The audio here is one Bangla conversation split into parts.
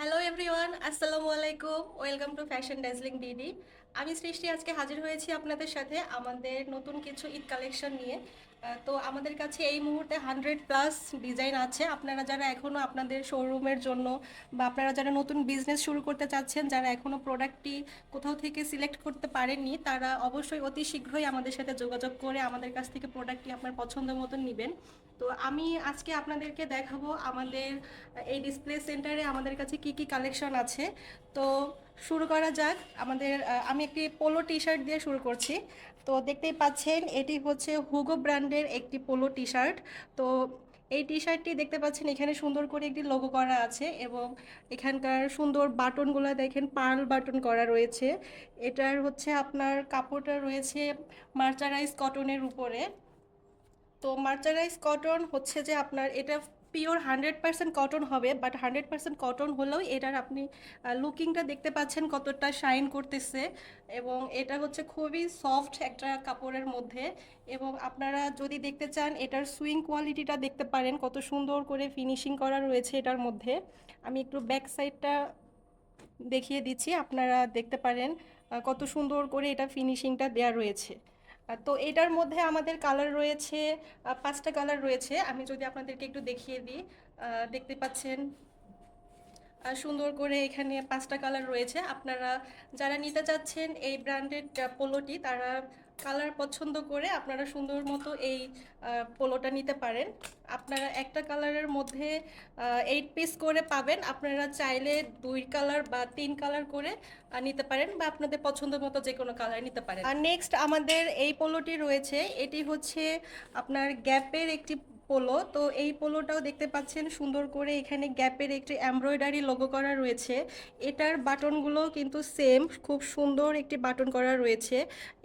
হ্যালো এভরিওয়ান, আসসালামু আলাইকুম। Welcome to fashion dazzling BD. আমি সৃষ্টি আজকে হাজির হয়েছি আপনাদের সাথে আমাদের নতুন কিছু ঈদ কালেকশন নিয়ে। তো আমাদের কাছে এই মুহূর্তে 100+ ডিজাইন আছে। আপনারা যারা এখনও আপনাদের শোরুমের জন্য বা আপনারা যারা নতুন বিজনেস শুরু করতে চাচ্ছেন, যারা এখনও প্রোডাক্টটি কোথাও থেকে সিলেক্ট করতে পারেননি, তারা অবশ্যই অতি শীঘ্রই আমাদের সাথে যোগাযোগ করে আমাদের কাছ থেকে প্রোডাক্টটি আপনার পছন্দ মতো নেবেন। তো আমি আজকে আপনাদেরকে দেখাবো আমাদের এই ডিসপ্লে সেন্টারে আমাদের কাছে কি কি কালেকশন আছে। তো শুরু করা যাক। আমি একটি পোলো টি শার্ট দিয়ে শুরু করছি। তো দেখতেই পাচ্ছেন এটি হচ্ছে হুগো ব্র্যান্ডের একটি পোলো টি শার্ট। তো এই টি শার্টটি দেখতে পাচ্ছেন এখানে সুন্দর করে একটি লোগো করা আছে এবং এখানকার সুন্দর বাটনগুলো দেখেন পার্ল বাটন করা রয়েছে। এটার হচ্ছে আপনার কাপড়টা রয়েছে মার্চারাইজ কটনের উপরে। তো মার্চারাইজ কটন হচ্ছে যে আপনার এটা পিওর 100% কটন হবে, বাট 100% কটন হলেও এটার আপনি লুকিংটা দেখতে পাচ্ছেন কতটা শাইন করতেছে। এবং এটা হচ্ছে খুবই সফট একটা কাপড়ের মধ্যে। এবং আপনারা যদি দেখতে চান এটার সুইং কোয়ালিটিটা দেখতে পারেন কত সুন্দর করে ফিনিশিং করা রয়েছে এটার মধ্যে। আমি একটু ব্যাক সাইডটা দেখিয়ে দিচ্ছি, আপনারা দেখতে পারেন কত সুন্দর করে এটা ফিনিশিংটা দেওয়া রয়েছে। তো এটার মধ্যে আমাদের কালার রয়েছে 5টা কালার রয়েছে। আমি যদি আপনাদেরকে একটু দেখিয়ে দিই, দেখতে পাচ্ছেন সুন্দর করে এখানে 5টা কালার রয়েছে। আপনারা যারা নিতে চাচ্ছেন এই ব্র্যান্ডেড পোলোটি, তারা কালার পছন্দ করে আপনারা সুন্দর মতো এই পোলোটা নিতে পারেন। আপনারা একটা কালারের মধ্যে 8 পিস করে পাবেন। আপনারা চাইলে 2 কালার বা 3 কালার করে নিতে পারেন, বা আপনাদের পছন্দ মতো যে কোনো কালার নিতে পারেন। আর নেক্সট আমাদের এই পোলোটি রয়েছে, এটি হচ্ছে আপনার গ্যাপের একটি পোলো। তো এই পোলোটাও দেখতে পাচ্ছেন সুন্দর করে এখানে গ্যাপের একটি এমব্রয়ডারি লোগো করা রয়েছে। এটার বাটনগুলো কিন্তু সেম, খুব সুন্দর একটি বাটন করা রয়েছে।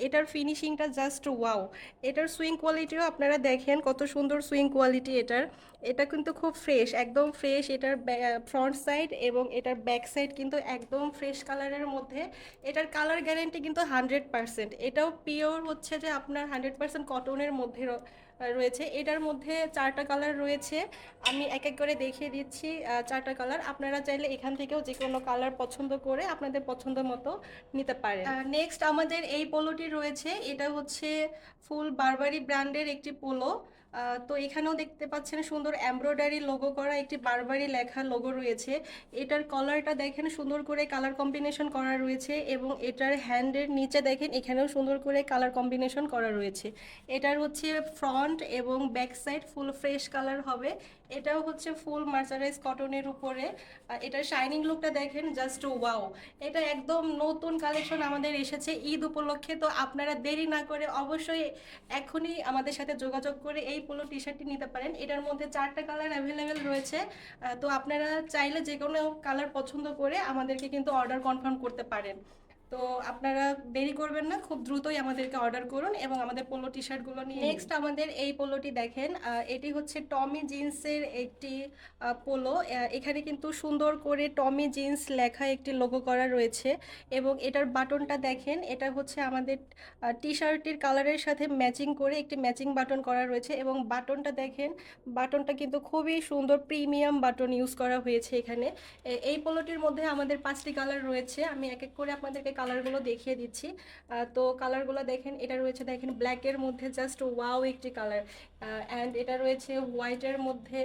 এটার ফিনিশিংটা জাস্ট ওয়াও। এটার সুইং কোয়ালিটিও আপনারা দেখেন কত সুন্দর সুইং কোয়ালিটি এটার। এটা কিন্তু খুব ফ্রেশ, একদম ফ্রেশ। এটার ফ্রন্ট সাইড এবং এটার ব্যাক সাইড কিন্তু একদম ফ্রেশ কালারের মধ্যে। এটার কালার গ্যারেন্টি কিন্তু 100%। এটাও পিওর হচ্ছে যে আপনার 100% কটনের মধ্যে রয়েছে। এটার মধ্যে 4টা কালার রয়েছে। আমি এক এক করে দেখিয়ে দিচ্ছি 4টা কালার। আপনারা চাইলে এখান থেকেও যে কোনো কালার পছন্দ করে আপনাদের পছন্দ মতো নিতে পারেন। নেক্সট আমাদের এই পোলোটি রয়েছে, এটা হচ্ছে ফুল বারবারি ব্র্যান্ডের একটি পোলো। তো এখানেও দেখতে পাচ্ছেন সুন্দর এমব্রয়ডারি লোগো করা একটি বারবারি লেখা লোগো রয়েছে। এটার কলারটা দেখেন সুন্দর করে কালার কম্বিনেশন করা রয়েছে এবং এটার হ্যান্ডের নিচে দেখেন এখানেও সুন্দর করে কালার কম্বিনেশন করা রয়েছে। এটার হচ্ছে ফ্রন্ট এবং back side full fresh colour হবে। এটাও হচ্ছে ফুল মার্সারাইজ কটনের উপরে। এটার শাইনিং লুকটা দেখেন জাস্ট ওয়াও। এটা একদম নতুন কালেকশন আমাদের এসেছে ঈদ উপলক্ষে। তো আপনারা দেরি না করে অবশ্যই এখনই আমাদের সাথে যোগাযোগ করে এই পোলো টি শার্টটি নিতে পারেন। এটার মধ্যে 4টা কালার অ্যাভেলেবেল রয়েছে। তো আপনারা চাইলে যে কোনো কালার পছন্দ করে আমাদেরকে কিন্তু অর্ডার কনফার্ম করতে পারেন। তো আপনারা দেরি করবেন না, খুব দ্রুতই আমাদেরকে অর্ডার করুন এবং আমাদের পোলো টি শার্টগুলো নিয়ে। নেক্সট আমাদের এই পোলোটি দেখেন, এটি হচ্ছে টমি জিন্সের একটি পোলো। এখানে কিন্তু সুন্দর করে টমি জিন্স লেখা একটি লোগো করা রয়েছে এবং এটার বাটনটা দেখেন, এটা হচ্ছে আমাদের টি শার্টের কালারের সাথে ম্যাচিং করে একটি ম্যাচিং বাটন করা রয়েছে এবং বাটনটা দেখেন, বাটনটা কিন্তু খুবই সুন্দর প্রিমিয়াম বাটন ইউজ করা হয়েছে এখানে। এই পোলোটির মধ্যে আমাদের 5টি কালার রয়েছে। আমি এক এক করে আপনাদেরকে কালারগুলো দেখিয়ে দিচ্ছি। তো কালারগুলো দেখেন, এটা রয়েছে দেখেন ব্ল্যাকের মধ্যে জাস্ট ওয়াও একটি কালার। অ্যান্ড এটা রয়েছে হোয়াইটের মধ্যে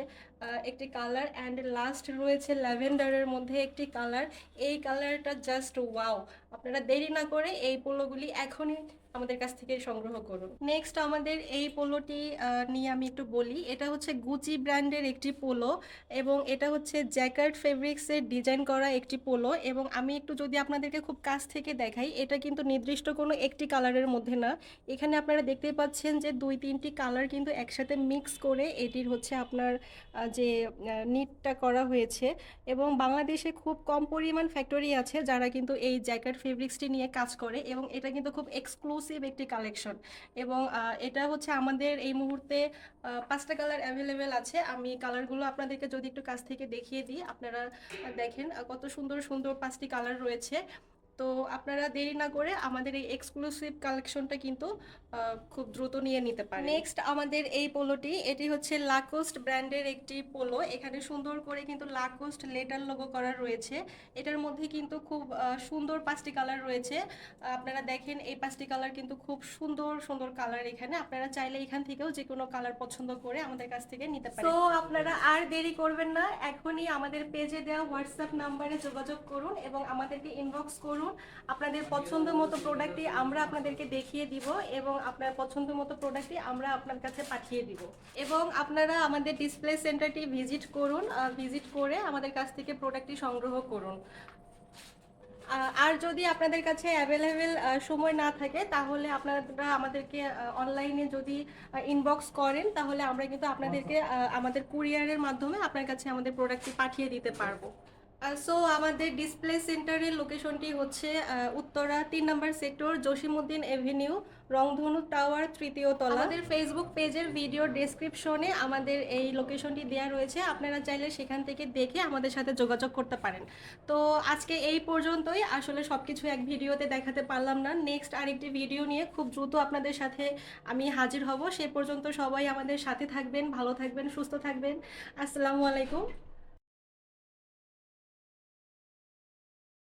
একটি কালার, অ্যান্ড লাস্ট রয়েছে ল্যাভেন্ডারের মধ্যে একটি কালার। এই কালারটা জাস্ট ওয়াও। আপনারা দেরি না করে এই পোলোগুলি এখনই আমাদের কাছ থেকে সংগ্রহ করুন। নেক্সট আমাদের এই পোলোটি নিয়ে আমি একটু বলি। এটা হচ্ছে গুচি ব্র্যান্ডের একটি পোলো এবং এটা হচ্ছে জ্যাকার্ড ফেব্রিক্সের ডিজাইন করা একটি পোলো। এবং আমি একটু যদি আপনাদেরকে খুব কাছ থেকে দেখাই, এটা কিন্তু নির্দিষ্ট কোনো একটি কালারের মধ্যে না। এখানে আপনারা দেখতেই পাচ্ছেন যে 2-3টি কালার কিন্তু একসাথে মিক্স করে এটির হচ্ছে আপনার যে নিটটা করা হয়েছে। এবং বাংলাদেশে খুব কম পরিমাণ ফ্যাক্টরি আছে যারা কিন্তু এই জ্যাকেট ফেব্রিক্সটি নিয়ে কাজ করে এবং এটা কিন্তু খুব এক্সক্লুসিভ একটি কালেকশন। এবং এটা হচ্ছে আমাদের এই মুহূর্তে 5টা কালার অ্যাভেলেবেল আছে। আমি কালারগুলো আপনাদেরকে যদি একটু কাছ থেকে দেখিয়ে দিই, আপনারা দেখেন কত সুন্দর সুন্দর 5টি কালার রয়েছে। তো আপনারা দেরি না করে আমাদের এই এক্সক্লুসিভ কালেকশনটা কিন্তু খুব দ্রুত নিয়ে নিতে পারেন। নেক্সট আমাদের এই পোলোটি, এটি হচ্ছে লাকোস্ট ব্র্যান্ডের একটি পোলো। এখানে সুন্দর করে কিন্তু লাকোস্ট লেটার লোগো করা রয়েছে। এটার মধ্যে কিন্তু খুব সুন্দর 5টি কালার রয়েছে। আপনারা দেখেন এই 5টি কালার কিন্তু খুব সুন্দর সুন্দর কালার। এখানে আপনারা চাইলে এখান থেকেও যে কোনো কালার পছন্দ করে আমাদের কাছ থেকে নিতে পারেন। তো আপনারা আর দেরি করবেন না, এখনই আমাদের পেজে দেওয়া হোয়াটসঅ্যাপ নাম্বারে যোগাযোগ করুন এবং আমাদেরকে ইনবক্স করুন। আপনাদের পছন্দ মতো প্রোডাক্টটি আমরা আপনাদেরকে দেখিয়ে দিব এবং আপনার পছন্দ মতো প্রোডাক্টটি আমরা আপনার কাছে পাঠিয়ে দিব। এবং আপনারা আমাদের ডিসপ্লে সেন্টারটি ভিজিট করুন, ভিজিট করে আমাদের কাছ থেকে প্রোডাক্টটি সংগ্রহ করুন। আর যদি আপনাদের কাছে অ্যাভেলেবেল সময় না থাকে তাহলে আপনারা আমাদেরকে অনলাইনে যদি ইনবক্স করেন তাহলে আমরা কিন্তু আপনাদেরকে আমাদের কুরিয়ারের মাধ্যমে আপনার কাছে আমাদের প্রোডাক্টটি পাঠিয়ে দিতে পারবো। সো আমাদের ডিসপ্লে সেন্টারের লোকেশনটি হচ্ছে উত্তরা 3 নম্বর সেক্টর, জসিমউদ্দিন এভিনিউ, রংধনু টাওয়ার, 3য় তলা। আমাদের ফেসবুক পেজের ভিডিও ডেসক্রিপশনে আমাদের এই লোকেশনটি দেওয়া রয়েছে, আপনারা চাইলে সেখান থেকে দেখে আমাদের সাথে যোগাযোগ করতে পারেন। তো আজকে এই পর্যন্তই, আসলে সব কিছু এক ভিডিওতে দেখাতে পারলাম না। নেক্সট আরেকটি ভিডিও নিয়ে খুব দ্রুত আপনাদের সাথে আমি হাজির হব। সে পর্যন্ত সবাই আমাদের সাথে থাকবেন, ভালো থাকবেন, সুস্থ থাকবেন। আসসালামু আলাইকুম।